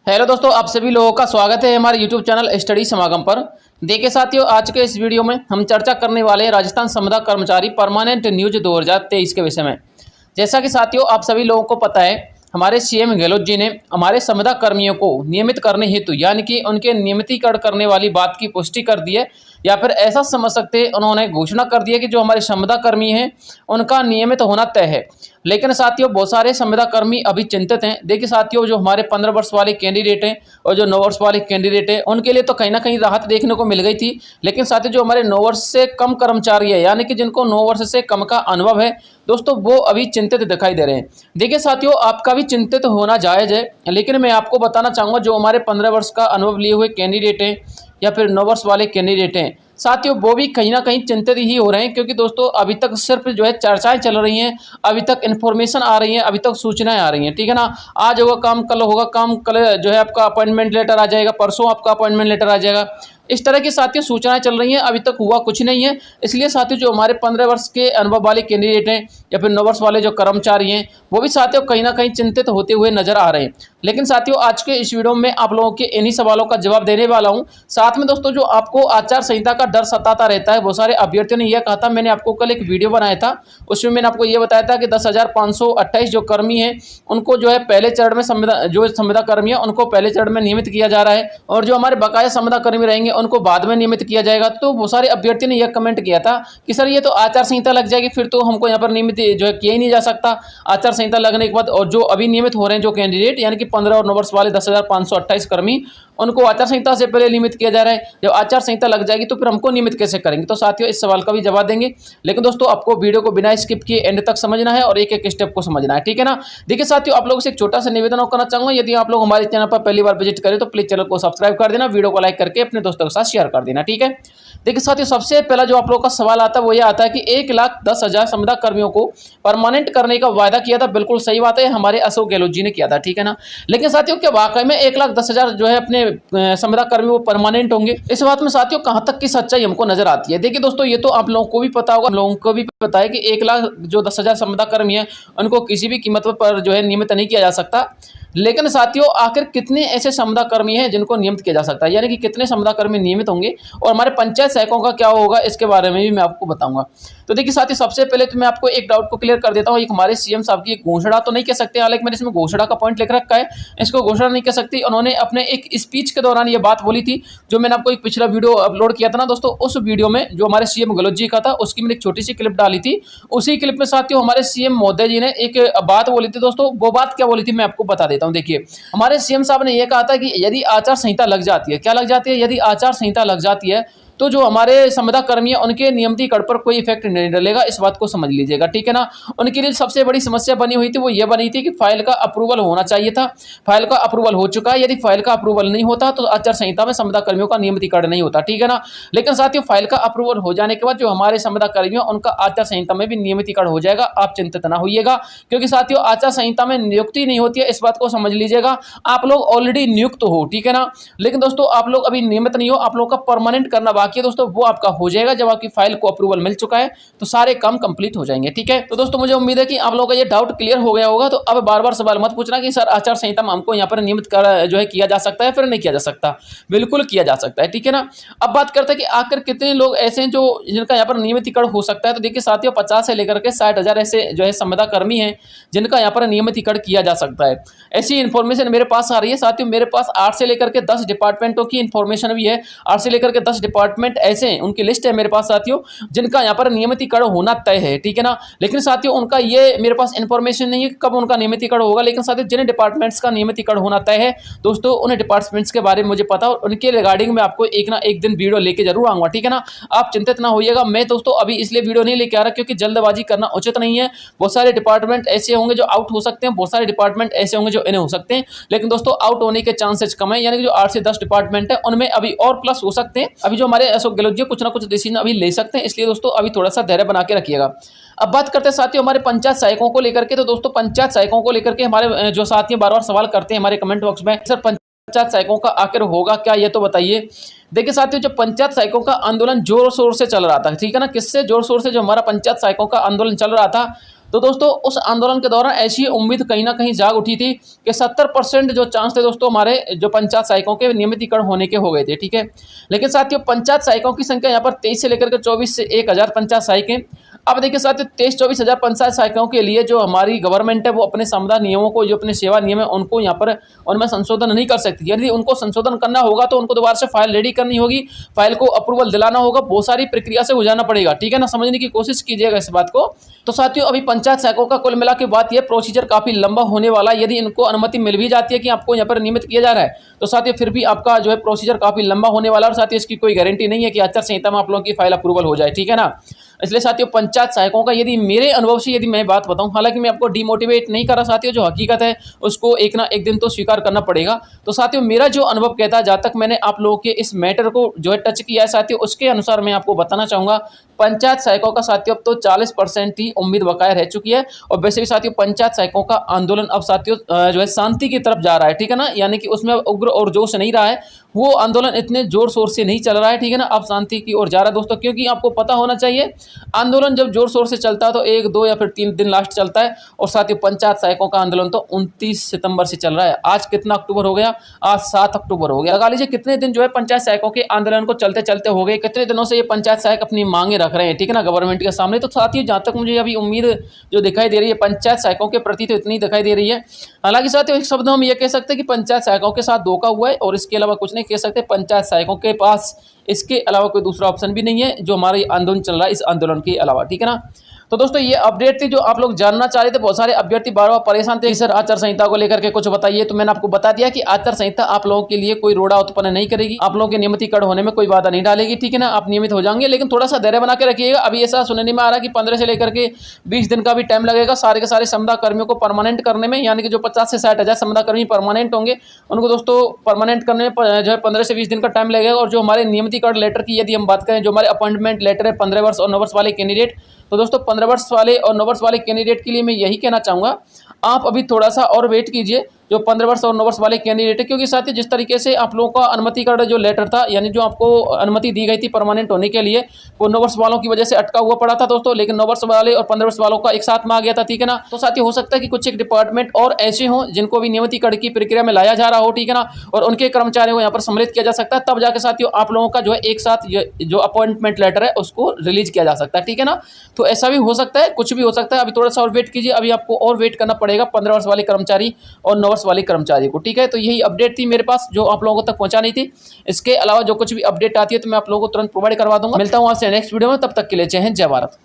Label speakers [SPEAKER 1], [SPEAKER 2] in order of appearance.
[SPEAKER 1] Hello दोस्तों, आप सभी लोगों का स्वागत है हमारे यूट्यूब चैनल स्टडी समागम पर। देखिए साथियों, आज के इस वीडियो में हम चर्चा करने वाले हैं राजस्थान संविदा कर्मचारी परमानेंट न्यूज 2023 के विषय में। जैसा कि साथियों आप सभी लोगों को पता है, हमारे सीएम गहलोत जी ने हमारे संविदा कर्मियों को नियमित करने हेतु यानी कि उनके नियमितीकरण करने वाली बात की पुष्टि कर दी है, या फिर ऐसा समझ सकते हैं उन्होंने घोषणा कर दी है कि जो हमारे संविदा कर्मी हैं उनका नियमित होना तय है। लेकिन साथियों बहुत सारे संविदा कर्मी अभी चिंतित हैं। देखिए साथियों, जो हमारे 15 वर्ष वाले कैंडिडेट हैं और जो 9 वर्ष वाले कैंडिडेट हैं उनके लिए तो कहीं ना कहीं राहत देखने को मिल गई थी। लेकिन साथियों जो हमारे 9 वर्ष से कम कर्मचारी है यानी कि जिनको 9 वर्ष से कम का अनुभव है दोस्तों, वो अभी चिंतित दिखाई दे रहे हैं। देखिए साथियों, आपका भी चिंतित होना जायज़ है, लेकिन मैं आपको बताना चाहूँगा जो हमारे 15 वर्ष का अनुभव लिए हुए कैंडिडेट हैं या फिर 9 वर्ष वाले कैंडिडेट हैं साथियों, वो भी कहीं ना कहीं चिंतित ही हो रहे हैं। क्योंकि दोस्तों अभी तक सिर्फ जो है चर्चाएं चल रही हैं, अभी तक इन्फॉर्मेशन आ रही हैं, अभी तक सूचनाएं आ रही हैं, ठीक है ना। आज होगा काम, कल होगा काम, कल जो है आपका अपॉइंटमेंट लेटर आ जाएगा, परसों आपका अपॉइंटमेंट लेटर आ जाएगा। इस तरह की साथियों सूचनाएं चल रही हैं, अभी तक हुआ कुछ नहीं है। इसलिए साथियों जो हमारे 15 वर्ष के अनुभव वाले कैंडिडेट हैं या फिर 9 वर्ष वाले जो कर्मचारी हैं वो भी साथियों कहीं ना कहीं चिंतित होते हुए नजर आ रहे हैं। लेकिन साथियों आज के इस वीडियो में आप लोगों के इन्हीं सवालों का जवाब देने वाला हूं। साथ में दोस्तों जो आपको आचार संहिता का डर सताता रहता है, बहुत सारे अभ्यर्थियों ने यह कहा था, मैंने आपको कल एक वीडियो बनाया था, उसमें मैंने आपको यह बताया था कि 10,528 जो कर्मी हैं उनको जो है पहले चरण में संविदा कर्मी है उनको पहले चरण में नियमित किया जा रहा है, और जो हमारे बकाया संविदा कर्मी रहेंगे उनको बाद में नियमित किया जाएगा। तो बहुत सारे अभ्यर्थियों ने यह कमेंट किया था कि सर ये तो आचार संहिता लग जाएगी, फिर तो हमको यहाँ पर नियमित जो है किया ही नहीं जा सकता आचार संहिता लगने के बाद। और जो अभी नियमित हो रहे हैं जो कैंडिडेट यानी कि 15 और 9 वर्ष वाले 10,528 कर्मी, उनको आचार संहिता से पहले नियमित किया जा रहा है। जब आचार संहिता लग जाएगी तो फिर हमको नियमित कैसे करेंगे? तो साथियों इस सवाल का भी जवाब देंगे। लेकिन दोस्तों आपको वीडियो को बिना स्किप किए एंड तक समझना है और एक एक स्टेप को समझना है, ठीक है ना। देखिए साथियों, आप लोगों से एक छोटा सा निवेदन और करना चाहूंगा, यदि आप लोग हमारे चैनल पर पहली बार विजिट करें तो प्लीज चैनल को सब्सक्राइब कर देना, वीडियो को लाइक करके अपने दोस्तों के साथ शेयर कर देना, ठीक है। देखिए साथियों, सबसे पहला जो आप लोगों का सवाल आता है वो ये आता है कि 1,10,000 संविदा कर्मियों को परमानेंट करने का वायदा किया था। बिल्कुल सही बात है, हमारे अशोक गहलोत जी ने किया था, ठीक है ना। लेकिन साथियों क्या वाकई में 1,10,000 जो है अपने संविदा कर्मी वो परमानेंट होंगे? इस बात में साथियों कहां तक की सच्चाई हमको नजर आती है? देखिए दोस्तों, ये तो आप लोगों को भी पता होगा, हम लोगों को भी पता है कि 1,10,000 संविदा कर्मी है उनको किसी भी कीमत पर जो है नियमित नहीं किया जा सकता। लेकिन साथियों आखिर कितने ऐसे संविदा कर्मी हैं जिनको नियमित किया जा सकता है, यानी कि कितने संविदा कर्मी नियमित होंगे और हमारे पंचायत सहायकों का क्या होगा, इसके बारे में भी मैं आपको बताऊंगा। तो देखिए साथियों, सबसे पहले तो मैं आपको एक डाउट को क्लियर कर देता हूं। एक हमारे सीएम साहब की एक घोषणा तो नहीं कह सकते, हालांकि मैंने इसमें घोषणा का पॉइंट लिख रखा है, इसको घोषणा नहीं कह सकती। उन्होंने अपने एक स्पीच के दौरान ये बात बोली थी, जो मैंने आपको एक पिछला वीडियो अपलोड किया था ना दोस्तों, उस वीडियो में जो हमारे सीएम गहलोत जी का था उसकी मैंने एक छोटी सी क्लिप डाली थी। उसी क्लिप में साथियों हमारे सीएम महोदय जी ने एक बात बोली थी दोस्तों। वो बात क्या बोली थी मैं आपको बता देता हूँ। देखिए हमारे सीएम साहब ने यह कहा था कि यदि आचार संहिता लग जाती है, क्या लग जाती है, यदि आचार संहिता लग जाती है तो जो हमारे संविदा कर्मी है उनके नियमितीकरण पर कोई इफेक्ट नहीं डलेगा, इस बात को समझ लीजिएगा, ठीक है ना। उनके लिए सबसे बड़ी समस्या बनी हुई थी वो ये बनी थी कि फाइल का अप्रूवल होना चाहिए था। फाइल का अप्रूवल हो चुका है, यदि फाइल का अप्रूवल नहीं होता तो आचार संहिता में संविदा कर्मियों का नियमितीकरण नहीं होता, ठीक है ना। लेकिन साथियों फाइल का अप्रूवल हो जाने के बाद जो हमारे संविदा कर्मी है उनका आचार संहिता में भी नियमितीकरण हो जाएगा, आप चिंतित ना होइएगा। क्योंकि साथियों आचार संहिता में नियुक्ति नहीं होती है, इस बात को समझ लीजिएगा। आप लोग ऑलरेडी नियुक्त हो, ठीक है ना, लेकिन दोस्तों आप लोग अभी नियमित नहीं हो, आप लोग का परमानेंट करना बाकी है दोस्तों, वो आपका हो जाएगा जब आपकी फाइल को अप्रूवल मिल चुका है तो सारे काम कंप्लीट हो जाएंगे, ठीक है। तो दोस्तों मुझे उम्मीद है कि आप लोगों का ये डाउट क्लियर हो गया होगा। तो अब बार बार सवाल मत पूछना कि सर आचार संहिता में हमको यहाँ पर नियमित कर जो है किया जा सकता है फिर नहीं किया जा सकता, बिल्कुल किया जा सकता है, ठीक है ना। अब बात करते हैं कि आखिर कितने लोग ऐसे हैं जो जिनका यहाँ पर नियमितीकरण हो सकता है। तो देखिए साथियों 50 से लेकर के 60,000 ऐसे जो है संविदा कर्मी हैं जिनका यहाँ पर नियमितीकरण किया जा सकता है। ऐसी इन्फॉर्मेशन मेरे पास आ रही है साथियों, मेरे पास 8 से लेकर के 10 डिपार्टमेंटों की इन्फॉर्मेशन भी है। 8 से लेकर के 10 डिपार्टमेंट ऐसे हैं, उनकी लिस्ट है मेरे पास साथियों, जिनका यहाँ पर नियमितीकरण होना तय है, ठीक है ना। लेकिन साथियों उनका ये मेरे पास इन्फॉर्मेशन नहीं है कि कब उनका नियमितीकरण होगा। लेकिन साथियों जिन डिपार्टमेंट्स का नियमितीकरण होना तय है दोस्तों, उन डिपार्टमेंट्स के बारे में मुझे पता और उनके रिगार्डिंग में आपको एक ना एक दिन वीडियो लेके जरूर आऊंगा, ठीक है ना। आप चिंतित ना होइएगा। मैं दोस्तों अभी इसलिए वीडियो नहीं लेके आ रहा क्योंकि जल्दबाजी करना उचित नहीं है। बहुत सारे डिपार्टमेंट ऐसे होंगे जो आउट हो सकते हैं, बहुत सारे डिपार्टमेंट ऐसे होंगे जो इन हो सकते हैं। लेकिन दोस्तों आउट होने के चांसेस कम है, यानी कि जो 8 से 10 डिपार्टमेंट है उनमें अभी और प्लस हो सकते हैं। अभी जो हमारे अशोक गहलोत जी कुछ ना कुछ डिसीजन अभी ले सकते हैं, इसलिए दोस्तों अभी थोड़ा सा धैर्य बना के रखिएगा। अब बात करते हैं साथियों हमारे पंचायत सहायकों को लेकर के। तो दोस्तों पंचायत सहायकों को लेकर के हमारे जो साथी बार बार सवाल करते हैं हमारे कमेंट बॉक्स में, सर पंचायत सहायकों का आखिर होगा क्या, ये तो बताइए। देखिए साथियों जो पंचायत सहायकों का आंदोलन जोर शोर से चल रहा था, ठीक है ना, किससे जोर शोर से जो हमारा पंचायत सहायकों का आंदोलन चल रहा था, तो दोस्तों उस आंदोलन के दौरान ऐसी उम्मीद कहीं ना कहीं जाग उठी थी कि 70% जो चांस थे दोस्तों हमारे जो पंचायत सहायकों के नियमितीकरण होने के हो गए थे, ठीक है। लेकिन साथियों पंचायत सहायकों की संख्या यहाँ पर 23 से लेकर के 24 से 1000 पंचायत सहायकें। अब देखिए साथियों 23-24 हज़ार पंचायत सहायकों के लिए जो हमारी गवर्नमेंट है वो अपने समुदाय नियमों को, जो अपने सेवा नियम है उनको यहाँ पर उनमें संशोधन नहीं कर सकती। यदि उनको संशोधन करना होगा तो उनको दोबारा से फाइल रेडी करनी होगी, फाइल को अप्रूवल दिलाना होगा, बहुत सारी प्रक्रिया से गुजरना पड़ेगा, ठीक है ना। समझने की कोशिश कीजिएगा इस बात को। तो साथियों अभी पंचायत सहायकों का कुल मिला के बात यह प्रोसीजर काफी लंबा होने वाला है। यदि इनको अनुमति मिल भी जाती है कि आपको यहाँ पर नियमित किया जा रहा है तो साथियों फिर भी आपका जो है प्रोसीजर काफी लंबा होने वाला है और साथियों इसकी कोई गारंटी नहीं है कि आचार संहिता में आप लोगों की फाइल अप्रूवल हो जाए, ठीक है ना। इसलिए साथियों पंचायत सहायकों का यदि मेरे अनुभव से यदि मैं बात बताऊं, हालांकि मैं आपको डिमोटिवेट नहीं कर रहा साथियों, जो हकीकत है उसको एक ना एक दिन तो स्वीकार करना पड़ेगा। तो साथियों मेरा जो अनुभव कहता है, जहाँ तक मैंने आप लोगों के इस मैटर को जो है टच किया है साथियों, उसके अनुसार मैं आपको बताना चाहूँगा पंचायत सहायकों का साथियों अब तो 40% ही उम्मीद बकाया रह चुकी है। और वैसे भी साथियों पंचायत सहायकों का आंदोलन अब साथियों जो है शांति की तरफ जा रहा है, ठीक है ना। यानी कि उसमें उग्र और जोश नहीं रहा है, वो आंदोलन इतने जोर शोर से नहीं चल रहा है, ठीक है ना। अब शांति की ओर जा रहा है दोस्तों, क्योंकि आपको पता होना चाहिए आंदोलन जब जोर शोर से चलता है तो 1, 2 या फिर 3 दिन लास्ट चलता है। और साथियों पंचायत सहायकों का आंदोलन तो 29 सितंबर से चल रहा है। आज कितना अक्टूबर हो गया? आज 7 अक्टूबर हो गया। लगा लीजिए कितने दिन जो है पंचायत सहायकों के आंदोलन को चलते चलते हो गए, कितने दिनों से ये पंचायत सहायक अपनी मांगे रख रहे हैं, ठीक है ना, गवर्नमेंट के सामने। तो साथियों जहाँ तक मुझे अभी उम्मीद जो दिखाई दे रही है पंचायत सहायकों के प्रति तो इतनी दिखाई दे रही है। हालांकि साथियों एक शब्द हम ये कह सकते हैं कि पंचायत सहायकों के साथ धोखा हुआ है और इसके अलावा कुछ नहीं कह सकते। पंचायत सहायकों के पास इसके अलावा कोई दूसरा ऑप्शन भी नहीं है जो हमारा आंदोलन चल रहा है, इस आंदोलन के अलावा, ठीक है ना। तो दोस्तों ये अपडेट थी जो आप लोग जानना चाह रहे थे। बहुत सारे अभ्यर्थी बार बार परेशान थे सर आचार संहिता को लेकर के कुछ बताइए, तो मैंने आपको बता दिया कि आचार संहिता आप लोगों के लिए कोई रोड़ा उत्पन्न नहीं करेगी, आप लोगों के नियमितीकरण होने में कोई बाधा नहीं डालेगी, ठीक है ना। आप नियमित हो जाएंगे, लेकिन थोड़ा सा धैर्य बना के रखिएगा। अभी ऐसा सुनने में आ रहा है कि 15 से लेकर के 20 दिन का भी टाइम लगेगा सारे के सारे समुदाय कर्मियों को परमानेंट करने में। यानी कि जो 50 से 60 हज़ार समुदाय कर्मी परमानेंट होंगे उनको दोस्तों परमानेंट करने में जो है 15 से 20 दिन का टाइम लगेगा। और जो हमारे नियमितीकरण लेटर की यदि हम बात करें, जो हमारे अपॉइंटमेंट लेटर है 15 वर्ष और 9 वर्ष वाले कैंडिडेट, तो दोस्तों 15 वर्ष वाले और 9 वर्ष वाले कैंडिडेट के लिए मैं यही कहना चाहूँगा आप अभी थोड़ा सा और वेट कीजिए जो 15 वर्ष और 9 वर्ष वाले कैंडिडेट है। क्योंकि साथ ही जिस तरीके से आप लोगों का अनुमतिकरण जो लेटर था, यानी जो आपको अनुमति दी गई थी परमानेंट होने के लिए, वो 9 वर्ष वालों की वजह से अटका हुआ पड़ा था दोस्तों। लेकिन 9 वर्ष वाले और 15 वर्ष वालों का एक साथ में आ गया था, ठीक है ना। तो साथ ही हो सकता है कि कुछ एक डिपार्टमेंट और ऐसे हों जिनको भी नियमितीकरण की प्रक्रिया में लाया जा रहा हो, ठीक है ना, और उनके कर्मचारियों को यहाँ पर सम्मिलित किया जा सकता है। तब जाकर साथियों आप लोगों का जो है एक साथ जो अपॉइंटमेंट लेटर है उसको रिलीज किया जा सकता है, ठीक है ना। तो ऐसा भी हो सकता है, कुछ भी हो सकता है। अभी थोड़ा सा और वेट कीजिए, अभी आपको और वेट करना पड़ेगा 15 वर्ष वाले कर्मचारी और 9 वर्ष वाले कर्मचारी को, ठीक है। तो यही अपडेट थी मेरे पास जो आप लोगों तक पहुंचानी थी। इसके अलावा जो कुछ भी अपडेट आती है तो मैं आप लोगों को तुरंत प्रोवाइड करवा दूंगा। मिलता हूं आपसे नेक्स्ट वीडियो में, तब तक के लिए जय हिंद, जय भारत।